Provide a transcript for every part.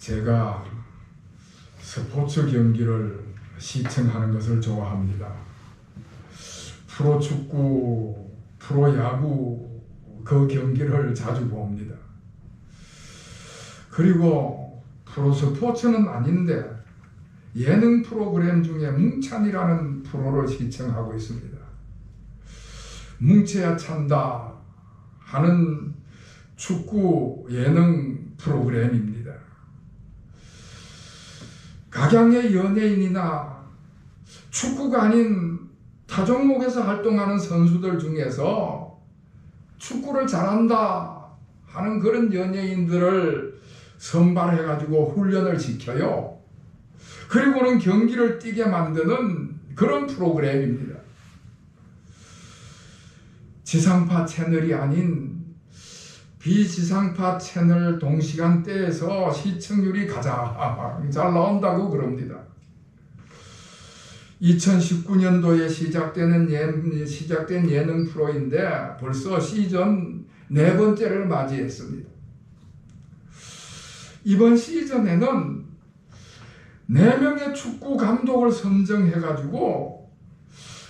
제가 스포츠 경기를 시청하는 것을 좋아합니다. 프로축구, 프로야구 그 경기를 자주 봅니다. 그리고 프로스포츠는 아닌데 예능 프로그램 중에 뭉찬이라는 프로를 시청하고 있습니다. 뭉쳐야 찬다 하는 축구 예능 프로그램입니다. 각양의 연예인이나 축구가 아닌 타 종목에서 활동하는 선수들 중에서 축구를 잘한다 하는 그런 연예인들을 선발해가지고 훈련을 시켜요. 그리고는 경기를 뛰게 만드는 그런 프로그램입니다. 지상파 채널이 아닌 비지상파 채널 동시간대에서 시청률이 가장 잘 나온다고 그럽니다. 2019년도에 시작된 예능 프로인데 벌써 시즌 4번째를 맞이했습니다. 이번 시즌에는 4명의 축구 감독을 선정해가지고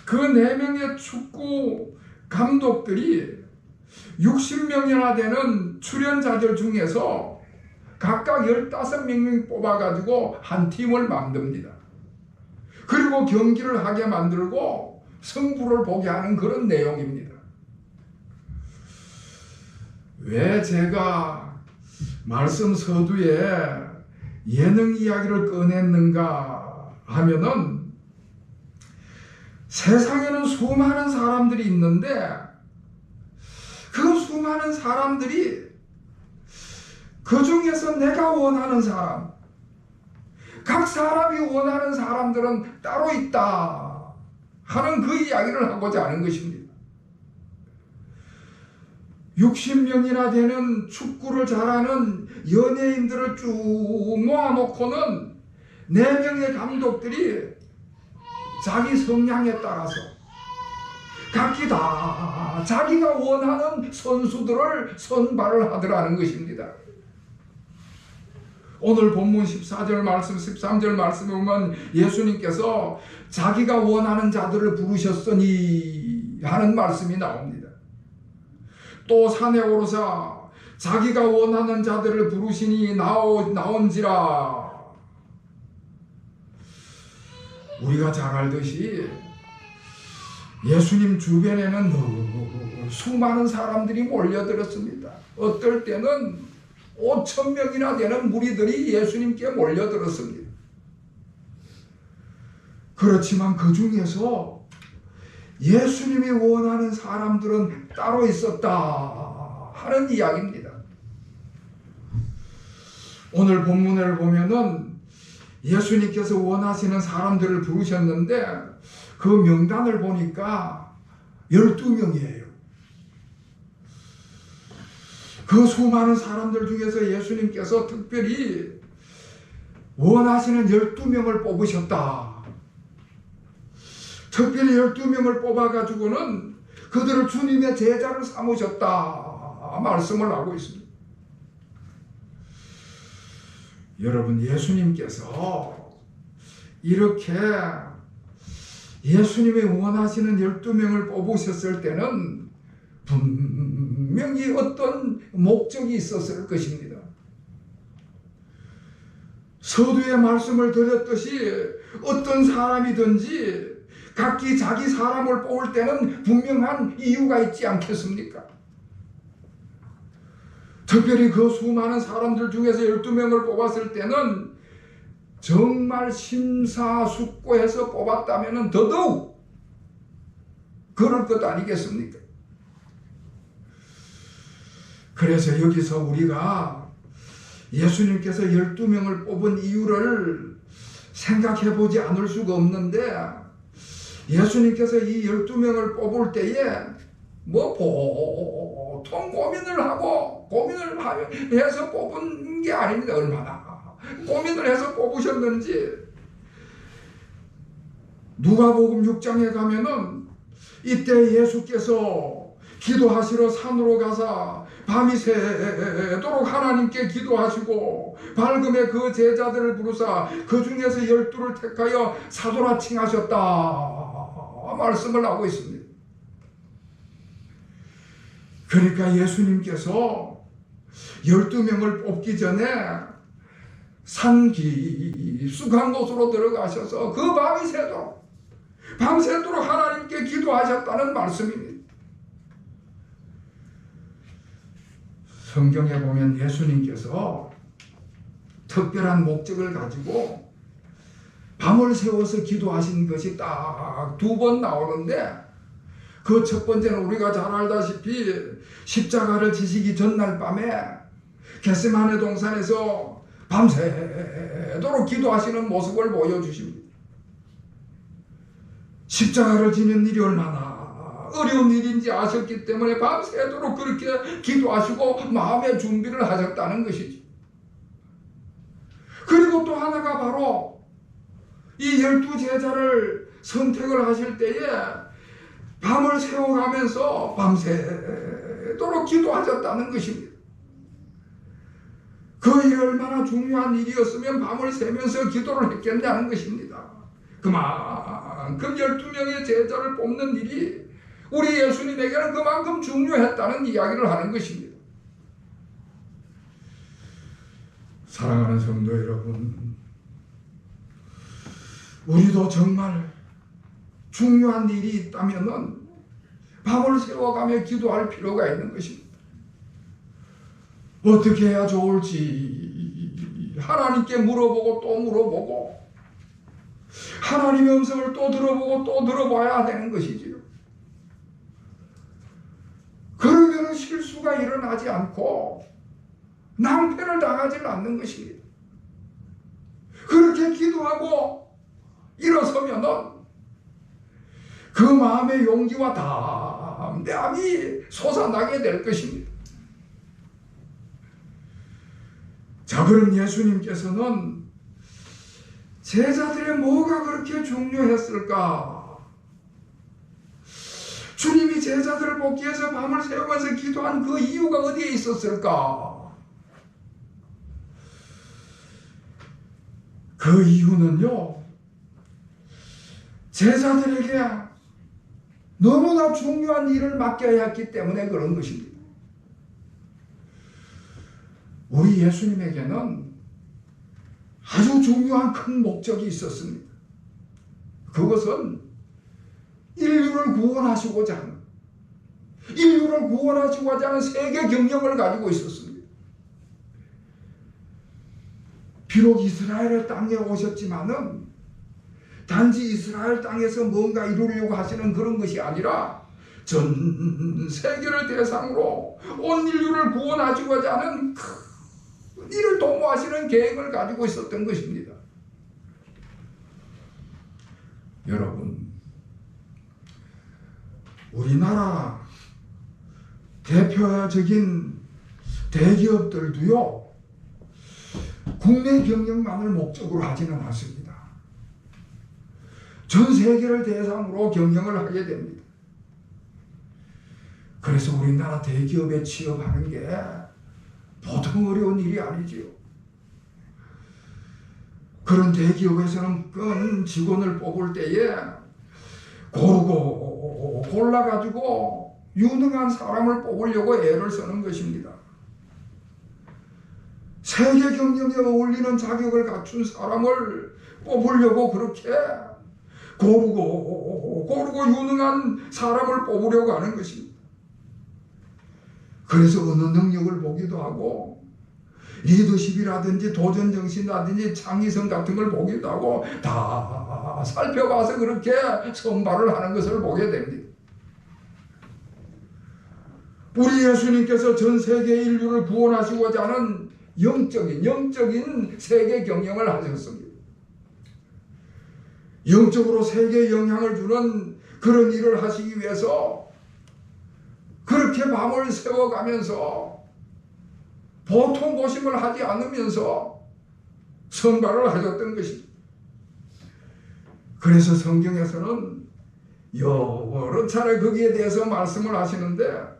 그 4명의 축구 감독들이 60명이나 되는 출연자들 중에서 각각 15명씩 뽑아가지고 한 팀을 만듭니다. 그리고 경기를 하게 만들고 승부를 보게 하는 그런 내용입니다. 왜 제가 말씀 서두에 예능 이야기를 꺼냈는가 하면은 세상에는 수많은 사람들이 있는데 그 수많은 사람들이 그 중에서 내가 원하는 사람, 각 사람이 원하는 사람들은 따로 있다 하는 그 이야기를 하고자 하는 것입니다. 60명이나 되는 축구를 잘하는 연예인들을 쭉 모아놓고는 4명의 감독들이 자기 성향에 따라서 각기 다 자기가 원하는 선수들을 선발을 하더라는 것입니다. 오늘 본문 14절 말씀, 13절 말씀에 보면 예수님께서 자기가 원하는 자들을 부르셨으니 하는 말씀이 나옵니다. 또 산에 오르사 자기가 원하는 자들을 부르시니 나온지라. 우리가 잘 알듯이 예수님 주변에는 수많은 사람들이 몰려들었습니다. 어떨 때는 5,000명이나 되는 무리들이 예수님께 몰려들었습니다. 그렇지만 그 중에서 예수님이 원하는 사람들은 따로 있었다 하는 이야기입니다. 오늘 본문을 보면은 예수님께서 원하시는 사람들을 부르셨는데 그 명단을 보니까 12명이에요. 그 수많은 사람들 중에서 예수님께서 특별히 원하시는 12명을 뽑으셨다. 특별히 12명을 뽑아가지고는 그들을 주님의 제자를 삼으셨다 말씀을 하고 있습니다. 여러분, 예수님께서 이렇게 예수님이 원하시는 12명을 뽑으셨을 때는 분명히 어떤 목적이 있었을 것입니다. 서두에 말씀을 드렸듯이 어떤 사람이든지 각기 자기 사람을 뽑을 때는 분명한 이유가 있지 않겠습니까? 특별히 그 수많은 사람들 중에서 12명을 뽑았을 때는 정말 심사숙고해서 뽑았다면 더더욱 그럴 것 아니겠습니까? 그래서 여기서 우리가 예수님께서 12명을 뽑은 이유를 생각해 보지 않을 수가 없는데, 예수님께서 이 12명을 뽑을 때에 보통 고민을 해서 뽑은 게 아닙니다. 얼마나 고민을 해서 뽑으셨는지. 누가복음 6장에 가면은 이때 예수께서 기도하시러 산으로 가사 밤이 새도록 하나님께 기도하시고 밝음에 그 제자들을 부르사 그 중에서 12를 택하여 사도라 칭하셨다 말씀을 하고 있습니다. 그러니까 예수님께서 12명을 뽑기 전에 산 깊숙한 곳으로 들어가셔서 그 밤이 새도록 밤새도록 하나님께 기도하셨다는 말씀입니다. 성경에 보면 예수님께서 특별한 목적을 가지고 밤을 새워서 기도하신 것이 딱 2번 나오는데 그 첫 번째는 우리가 잘 알다시피 십자가를 지시기 전날 밤에 겟세마네 동산에서 밤새도록 기도하시는 모습을 보여주십니다. 십자가를 지는 일이 얼마나 어려운 일인지 아셨기 때문에 밤새도록 그렇게 기도하시고 마음의 준비를 하셨다는 것이죠. 그리고 또 하나가 바로 이 12제자를 선택을 하실 때에 밤을 새워가면서 밤새도록 기도하셨다는 것입니다. 그 일이 얼마나 중요한 일이었으면 밤을 새면서 기도를 했겠냐는 것입니다. 그만큼 12명의 제자를 뽑는 일이 우리 예수님에게는 그만큼 중요했다는 이야기를 하는 것입니다. 사랑하는 성도 여러분, 우리도 정말 중요한 일이 있다면 밤을 새워가며 기도할 필요가 있는 것입니다. 어떻게 해야 좋을지 하나님께 물어보고 또 물어보고 하나님의 음성을 또 들어보고 또 들어봐야 되는 것이지요. 그러면 실수가 일어나지 않고 낭패를 당하지 않는 것입니다. 그렇게 기도하고 일어서면은 그 마음의 용기와 담대함이 솟아나게 될 것입니다. 자, 그럼 예수님께서는 제자들의 뭐가 그렇게 중요했을까? 주님이 제자들을 뽑기 위해서 밤을 새우면서 기도한 그 이유가 어디에 있었을까? 그 이유는요, 제자들에게 너무나 중요한 일을 맡겨야 했기 때문에 그런 것입니다. 우리 예수님에게는 아주 중요한 큰 목적이 있었습니다. 그것은 인류를 구원하시고자 하는 세계 경영을 가지고 있었습니다. 비록 이스라엘의 땅에 오셨지만은 단지 이스라엘 땅에서 뭔가 이루려고 하시는 그런 것이 아니라 전 세계를 대상으로 온 인류를 구원하시고자 하는 큰 일을 도모하시는 계획을 가지고 있었던 것입니다. 여러분, 우리나라 대표적인 대기업들도요, 국내 경영만을 목적으로 하지는 않습니다. 전 세계를 대상으로 경영을 하게 됩니다. 그래서 우리나라 대기업에 취업하는 게 보통 어려운 일이 아니지요. 그런 대기업에서는 큰 직원을 뽑을 때에 고르고 골라가지고 유능한 사람을 뽑으려고 애를 쓰는 것입니다. 세계 경영에 어울리는 자격을 갖춘 사람을 뽑으려고 그렇게 고르고 유능한 사람을 뽑으려고 하는 것입니다. 그래서 어느 능력을 보기도 하고 리더십이라든지 도전정신이라든지 창의성 같은 걸 보기도 하고 다 살펴봐서 그렇게 선발을 하는 것을 보게 됩니다. 우리 예수님께서 전 세계 인류를 구원하시고자 하는 영적인 세계 경영을 하셨습니다. 영적으로 세계에 영향을 주는 그런 일을 하시기 위해서 그렇게 밤을 새워가면서 보통 고심을 하지 않으면서 선발을 하셨던 것입니다. 그래서 성경에서는 여러 차례 거기에 대해서 말씀을 하시는데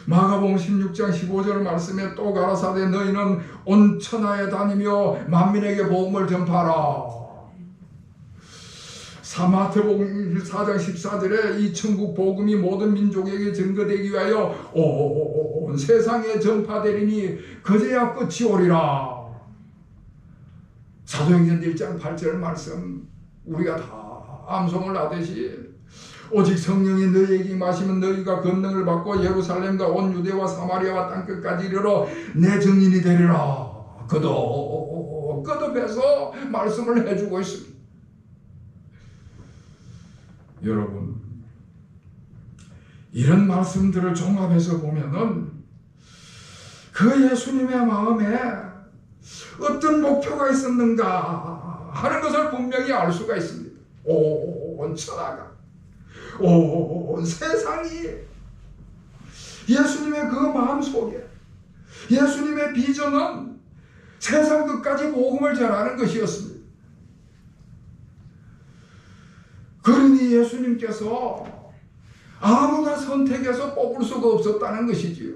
마가복음 16장 15절 말씀에 또 가라사대 너희는 온 천하에 다니며 만민에게 복음을 전파하라. 마태복음 4장 14절에 이 천국 복음이 모든 민족에게 증거되기 위하여 온 세상에 전파되리니 그제야 끝이 오리라. 사도행전 1장 8절 말씀 우리가 다 암송을 하듯이 오직 성령이 너희에게 임하시면 너희가 권능을 받고 예루살렘과 온 유대와 사마리아와 땅끝까지 이르러 내 증인이 되리라. 거듭해서 말씀을 해주고 있습니다. 여러분, 이런 말씀들을 종합해서 보면은 그 예수님의 마음에 어떤 목표가 있었는가 하는 것을 분명히 알 수가 있습니다. 온 천하가, 온 세상이 예수님의 그 마음 속에, 예수님의 비전은 세상 끝까지 복음을 전하는 것이었습니다. 그러니 예수님께서 아무나 선택해서 뽑을 수가 없었다는 것이지요.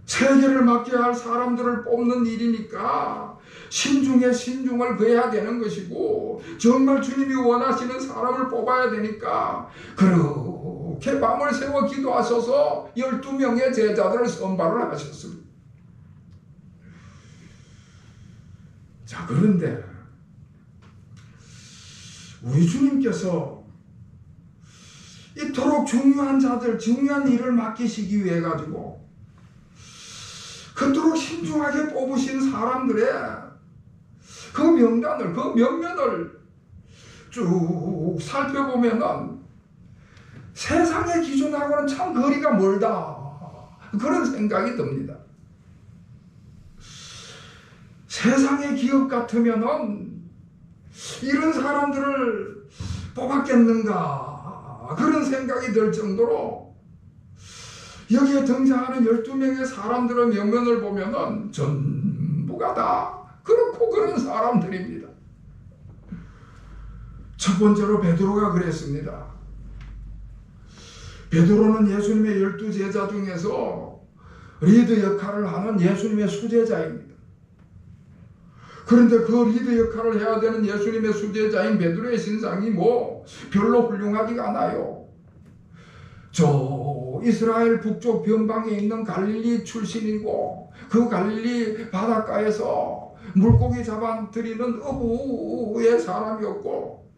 세계를 맡겨야 할 사람들을 뽑는 일이니까 신중에 신중을 거해야 되는 것이고, 정말 주님이 원하시는 사람을 뽑아야 되니까 그렇게 밤을 새워 기도하셔서 12명의 제자들을 선발을 하셨습니다. 자, 그런데 우리 주님께서 이토록 중요한 자들, 중요한 일을 맡기시기 위해 가지고 그토록 신중하게 뽑으신 사람들의 그 명단을, 그 면면을 쭉 살펴보면은 세상의 기준하고는 참 거리가 멀다, 그런 생각이 듭니다. 세상의 기업 같으면은 이런 사람들을 뽑았겠는가, 그런 생각이 들 정도로 여기에 등장하는 12명의 사람들의 면면을 보면은 전부가 다 그렇고 그런 사람들입니다. 첫 번째로 베드로가 그랬습니다. 베드로는 예수님의 12제자 중에서 리더 역할을 하는 예수님의 수제자입니다. 그런데 그 리더 역할을 해야 되는 예수님의 수제자인 베드로의 신상이 별로 훌륭하지가 않아요. 저 이스라엘 북쪽 변방에 있는 갈릴리 출신이고, 그 갈릴리 바닷가에서 물고기 잡아들이는 어부의 사람이었고,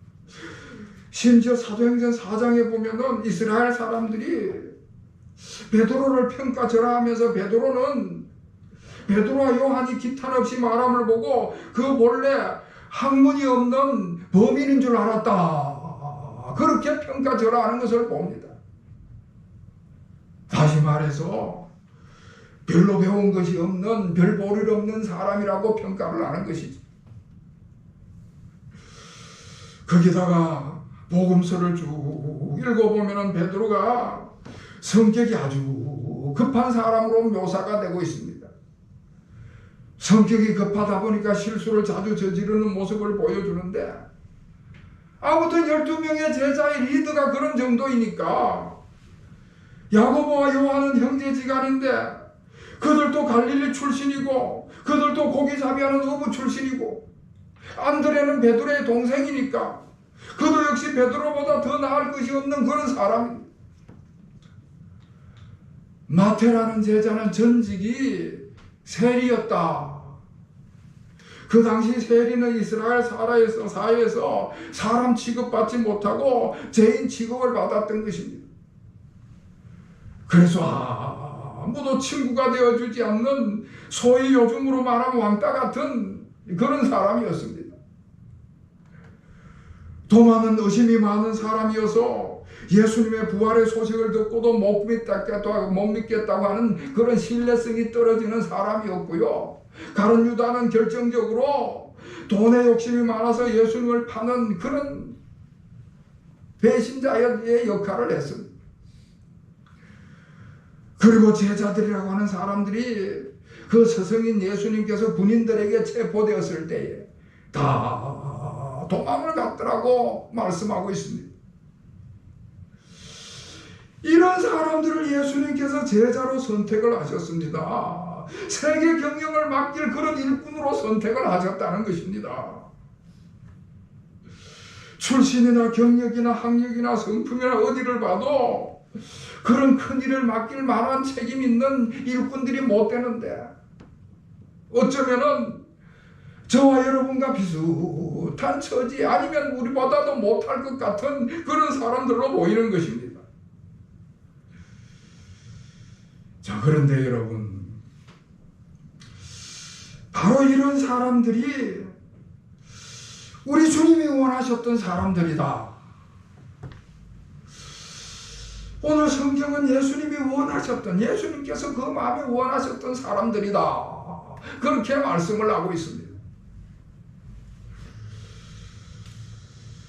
심지어 사도행전 4장에 보면은 이스라엘 사람들이 베드로를 평가절하하면서 베드로와 요한이 기탄 없이 말함을 보고 그 본래 학문이 없는 범인인 줄 알았다, 그렇게 평가절하하는 것을 봅니다. 다시 말해서 별로 배운 것이 없는, 별 볼일 없는 사람이라고 평가를 하는 것이지. 거기다가 복음서를 쭉 읽어보면 베드로가 성격이 아주 급한 사람으로 묘사가 되고 있습니다. 성격이 급하다 보니까 실수를 자주 저지르는 모습을 보여주는데, 아무튼 12명의 제자의 리더가 그런 정도이니까 야고보와 요한은 형제지간인데 그들도 갈릴리 출신이고, 그들도 고기잡이하는 어부 출신이고, 안드레는 베드로의 동생이니까 그도 역시 베드로보다 더 나을 것이 없는 그런 사람입니다. 마태라는 제자는 전직이 세리였다. 그 당시 세리는 이스라엘 사회에서 사람 취급받지 못하고 죄인 취급을 받았던 것입니다. 그래서 아무도 친구가 되어주지 않는, 소위 요즘으로 말하면 왕따 같은 그런 사람이었습니다. 도마는 의심이 많은 사람이어서 예수님의 부활의 소식을 듣고도 못 믿겠다고 하는 그런 신뢰성이 떨어지는 사람이었고요. 가룟 유다는 결정적으로 돈의 욕심이 많아서 예수님을 파는 그런 배신자의 역할을 했습니다. 그리고 제자들이라고 하는 사람들이 그 스승인 예수님께서 군인들에게 체포되었을 때에 다 도망을 갔더라고 말씀하고 있습니다. 이런 사람들을 예수님께서 제자로 선택을 하셨습니다. 세계 경영을 맡길 그런 일꾼으로 선택을 하셨다는 것입니다. 출신이나 경력이나 학력이나 성품이나 어디를 봐도 그런 큰 일을 맡길 만한 책임 있는 일꾼들이 못 되는데 어쩌면은 저와 여러분과 비슷한 처지 아니면 우리보다도 못할 것 같은 그런 사람들로 보이는 것입니다. 자, 그런데 여러분, 바로 이런 사람들이 우리 주님이 원하셨던 사람들이다. 오늘 성경은 예수님이 원하셨던, 예수님께서 그 마음에 원하셨던 사람들이다. 그렇게 말씀을 하고 있습니다.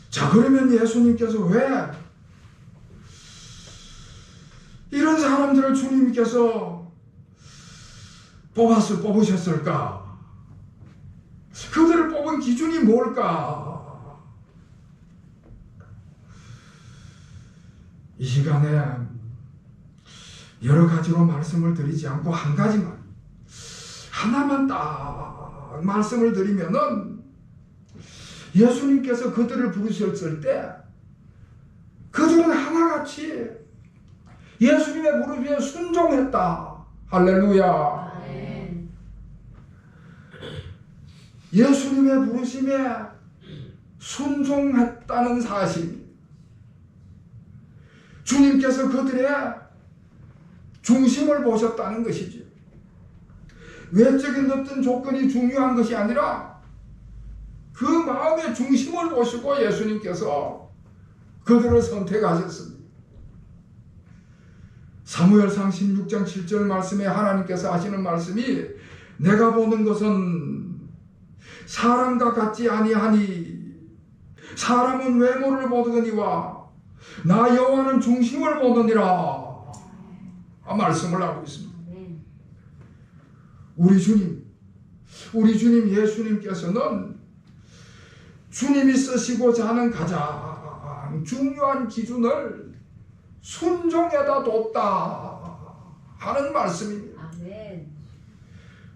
자, 그러면 예수님께서 왜 이런 사람들을 주님께서 뽑으셨을까? 그들을 뽑은 기준이 뭘까? 이 시간에 여러 가지로 말씀을 드리지 않고 한 가지만, 하나만 딱 말씀을 드리면은 예수님께서 그들을 부르셨을 때 그들은 하나같이 예수님의 부르심에 순종했다. 할렐루야. 예수님의 부르심에 순종했다는 사실, 주님께서 그들의 중심을 보셨다는 것이죠. 외적인 어떤 조건이 중요한 것이 아니라 그 마음의 중심을 보시고 예수님께서 그들을 선택하셨습니다. 사무엘상 16장 7절 말씀에 하나님께서 하시는 말씀이, 내가 보는 것은 사람과 같지 아니하니 사람은 외모를 보더니와 나 여호와는 중심을 보느니라 말씀을 하고 있습니다. 우리 주님 예수님께서는 주님이 쓰시고자 하는 가장 중요한 기준을 순종에다 뒀다 하는 말씀입니다.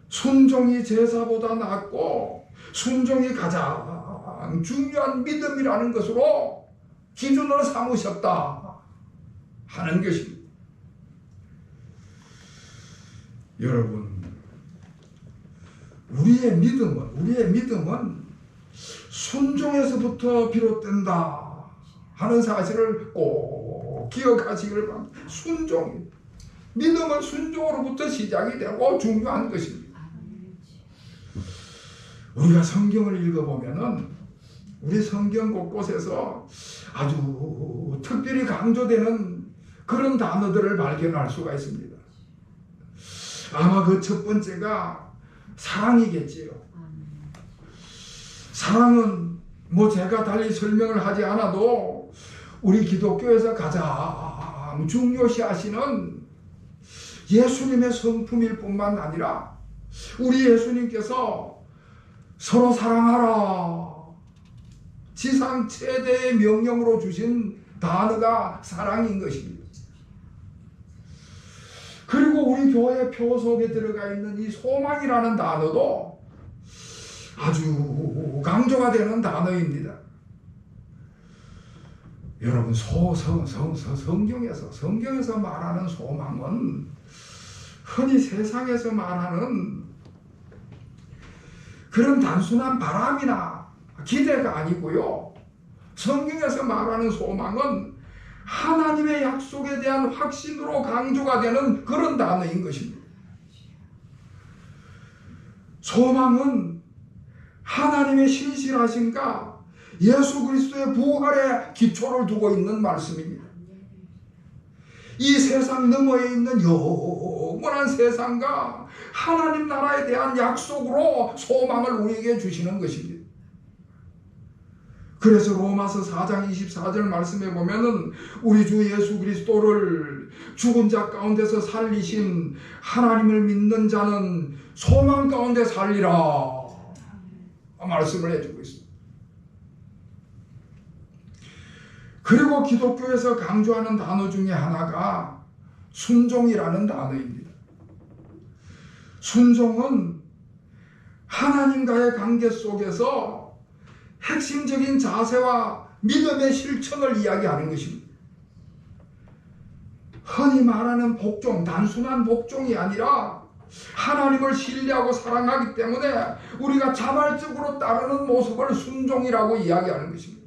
순종이 제사보다 낫고 순종이 가장 중요한 믿음이라는 것으로 기준을 삼으셨다 하는 것입니다. 여러분, 우리의 믿음은 순종에서부터 비롯된다 하는 사실을 꼭 기억하시기를 바랍니다. 믿음은 순종으로부터 시작이 되고 중요한 것입니다. 우리가 성경을 읽어보면은 우리 성경 곳곳에서 아주 특별히 강조되는 그런 단어들을 발견할 수가 있습니다. 아마 그 첫 번째가 사랑이겠지요. 사랑은 뭐 제가 달리 설명을 하지 않아도 우리 기독교에서 가장 중요시하시는 예수님의 성품일 뿐만 아니라 우리 예수님께서 서로 사랑하라 지상 최대의 명령으로 주신 단어가 사랑인 것입니다. 그리고 우리 교회 표 속에 들어가 있는 이 소망이라는 단어도 아주 강조가 되는 단어입니다. 여러분, 성경에서 말하는 소망은 흔히 세상에서 말하는 그런 단순한 바람이나 기대가 아니고요. 성경에서 말하는 소망은 하나님의 약속에 대한 확신으로 강조가 되는 그런 단어인 것입니다. 소망은 하나님의 신실하심과 예수 그리스도의 부활에 기초를 두고 있는 말씀입니다. 이 세상 너머에 있는 영원한 세상과 하나님 나라에 대한 약속으로 소망을 우리에게 주시는 것입니다. 그래서 로마서 4장 24절 말씀에 보면은 우리 주 예수 그리스도를 죽은 자 가운데서 살리신 하나님을 믿는 자는 소망 가운데 살리라 말씀을 해주고 있습니다. 그리고 기독교에서 강조하는 단어 중에 하나가 순종이라는 단어입니다. 순종은 하나님과의 관계 속에서 핵심적인 자세와 믿음의 실천을 이야기하는 것입니다. 흔히 말하는 복종, 단순한 복종이 아니라 하나님을 신뢰하고 사랑하기 때문에 우리가 자발적으로 따르는 모습을 순종이라고 이야기하는 것입니다.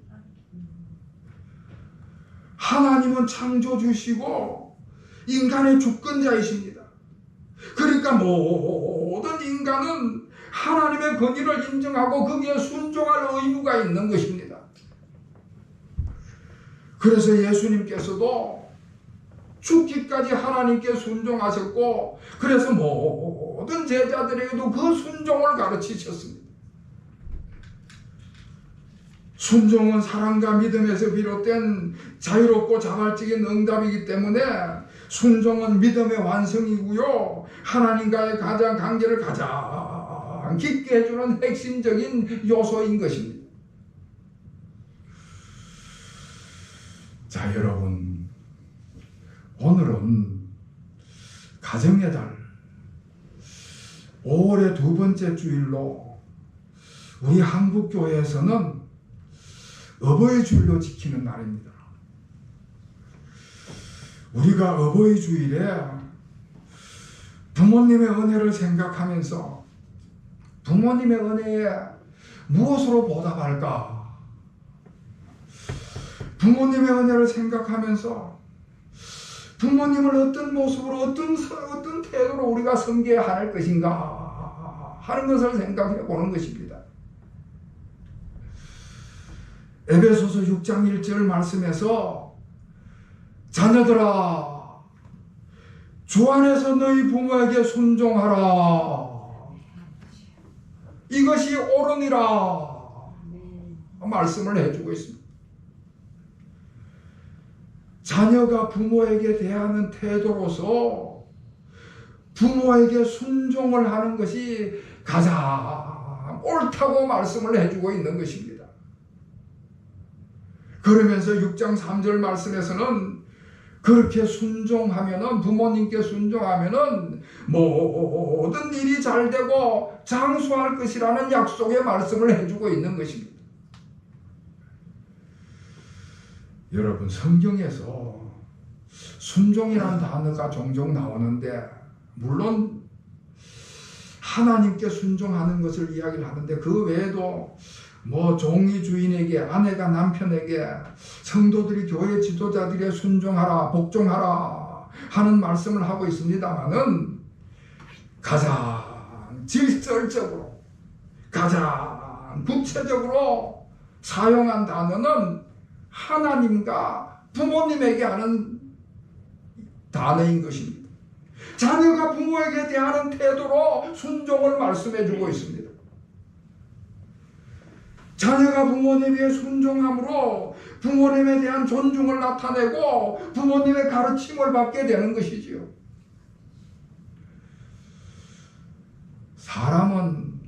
하나님은 창조주시고 인간의 주권자이십니다. 그러니까 모든 인간은 하나님의 권위를 인정하고 거기에 순종할 의무가 있는 것입니다. 그래서 예수님께서도 죽기까지 하나님께 순종하셨고, 그래서 모든 제자들에게도 그 순종을 가르치셨습니다. 순종은 사랑과 믿음에서 비롯된 자유롭고 자발적인 응답이기 때문에 순종은 믿음의 완성이고요, 하나님과의 가장 관계를 가장 깊게 해주는 핵심적인 요소인 것입니다. 자, 여러분, 오늘은 가정의 달 5월의 두 번째 주일로 우리 한국교회에서는 어버이 주일로 지키는 날입니다. 우리가 어버이 주일에 부모님의 은혜를 생각하면서 부모님의 은혜에 무엇으로 보답할까? 부모님의 은혜를 생각하면서 부모님을 어떤 모습으로 어떤 태도로 우리가 섬겨야 할 것인가 하는 것을 생각해 보는 것입니다. 에베소서 6장 1절 말씀에서 자녀들아 주 안에서 너희 부모에게 순종하라, 이것이 옳으니라 말씀을 해주고 있습니다. 자녀가 부모에게 대하는 태도로서 부모에게 순종을 하는 것이 가장 옳다고 말씀을 해주고 있는 것입니다. 그러면서 6장 3절 말씀에서는 그렇게 순종하면은, 부모님께 순종하면은 모든 일이 잘 되고 장수할 것이라는 약속의 말씀을 해주고 있는 것입니다. 여러분, 성경에서 순종이라는 단어가 종종 나오는데, 물론 하나님께 순종하는 것을 이야기를 하는데 그 외에도 종이 주인에게, 아내가 남편에게, 성도들이 교회 지도자들에게 순종하라, 복종하라 하는 말씀을 하고 있습니다만은 가장 질설적으로, 가장 구체적으로 사용한 단어는 하나님과 부모님에게 하는 단어인 것입니다. 자녀가 부모에게 대하는 태도로 순종을 말씀해 주고 있습니다. 자녀가 부모님에게 순종함으로 부모님에 대한 존중을 나타내고 부모님의 가르침을 받게 되는 것이지요. 사람은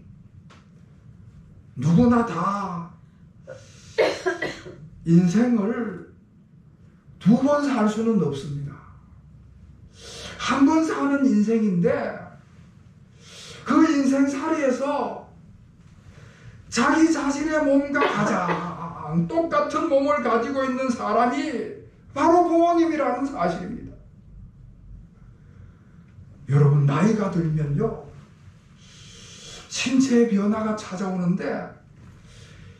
누구나 다 인생을 두 번 살 수는 없습니다. 한 번 사는 인생인데 그 인생살이에서 자기 자신의 몸과 가장 똑같은 몸을 가지고 있는 사람이 바로 부모님이라는 사실입니다. 여러분, 나이가 들면요, 신체의 변화가 찾아오는데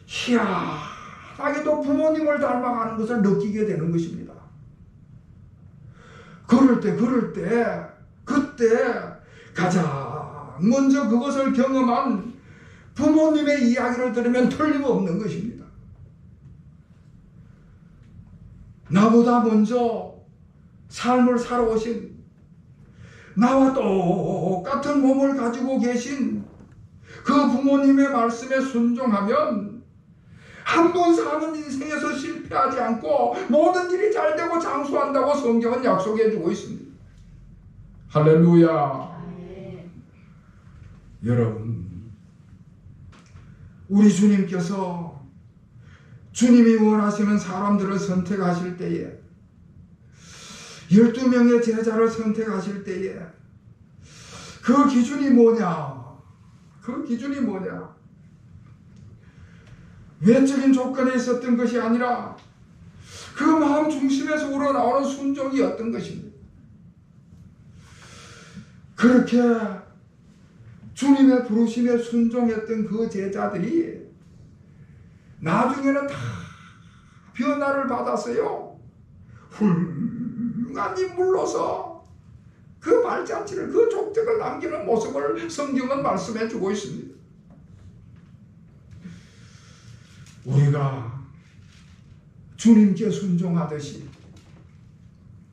희한하게도 부모님을 닮아가는 것을 느끼게 되는 것입니다. 그때 가장 먼저 그것을 경험한 부모님의 이야기를 들으면 틀림없는 것입니다. 나보다 먼저 삶을 살아오신, 나와 똑같은 몸을 가지고 계신 그 부모님의 말씀에 순종하면 한 번 사는 인생에서 실패하지 않고 모든 일이 잘 되고 장수한다고 성경은 약속해 주고 있습니다. 할렐루야. 여러분, 우리 주님께서 주님이 원하시는 사람들을 선택하실 때에 12명의 제자를 선택하실 때에 그 기준이 뭐냐? 그 기준이 뭐냐? 외적인 조건에 있었던 것이 아니라 그 마음 중심에서 우러나오는 순종이었던 것입니다. 그렇게 주님의 부르심에 순종했던 그 제자들이 나중에는 다 변화를 받았어요. 훌륭한 인물로서 그 발자취를, 그 족적을 남기는 모습을 성경은 말씀해 주고 있습니다. 우리가 주님께 순종하듯이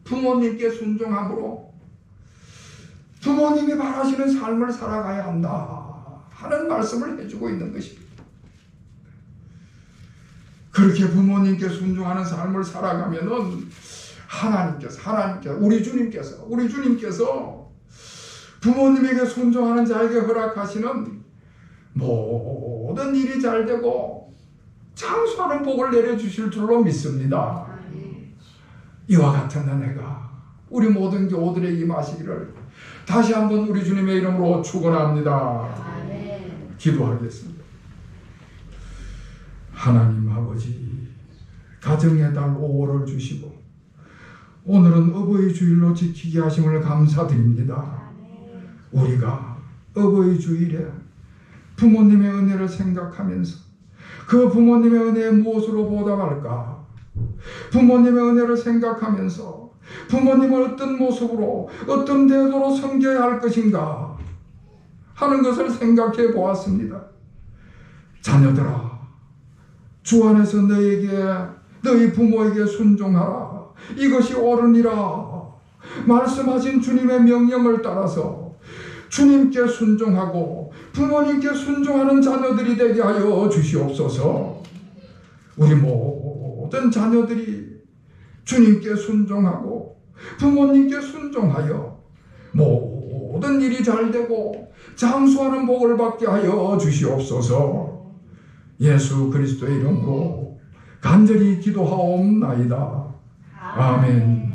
부모님께 순종함으로 부모님이 바라시는 삶을 살아가야 한다 하는 말씀을 해주고 있는 것입니다. 그렇게 부모님께 순종하는 삶을 살아가면은 하나님께서 우리 주님께서 부모님에게 순종하는 자에게 허락하시는 모든 일이 잘 되고 장수하는 복을 내려주실 줄로 믿습니다. 이와 같은 은혜가 우리 모든 교우들에게 임하시기를 다시 한번 우리 주님의 이름으로 축원합니다. 기도하겠습니다. 하나님 아버지, 가정의 달 5월을 주시고 오늘은 어버이 주일로 지키게 하심을 감사드립니다. 우리가 어버이 주일에 부모님의 은혜를 생각하면서 그 부모님의 은혜에 무엇으로 보답할까? 부모님의 은혜를 생각하면서 부모님을 어떤 모습으로 어떤 태도로 섬겨야 할 것인가 하는 것을 생각해 보았습니다. 자녀들아, 주 안에서 너희 부모에게 순종하라. 이것이 옳으니라. 말씀하신 주님의 명령을 따라서 주님께 순종하고 부모님께 순종하는 자녀들이 되게 하여 주시옵소서. 우리 모든 자녀들이 주님께 순종하고 부모님께 순종하여 모든 일이 잘 되고 장수하는 복을 받게 하여 주시옵소서. 예수 그리스도의 이름으로 간절히 기도하옵나이다. 아멘.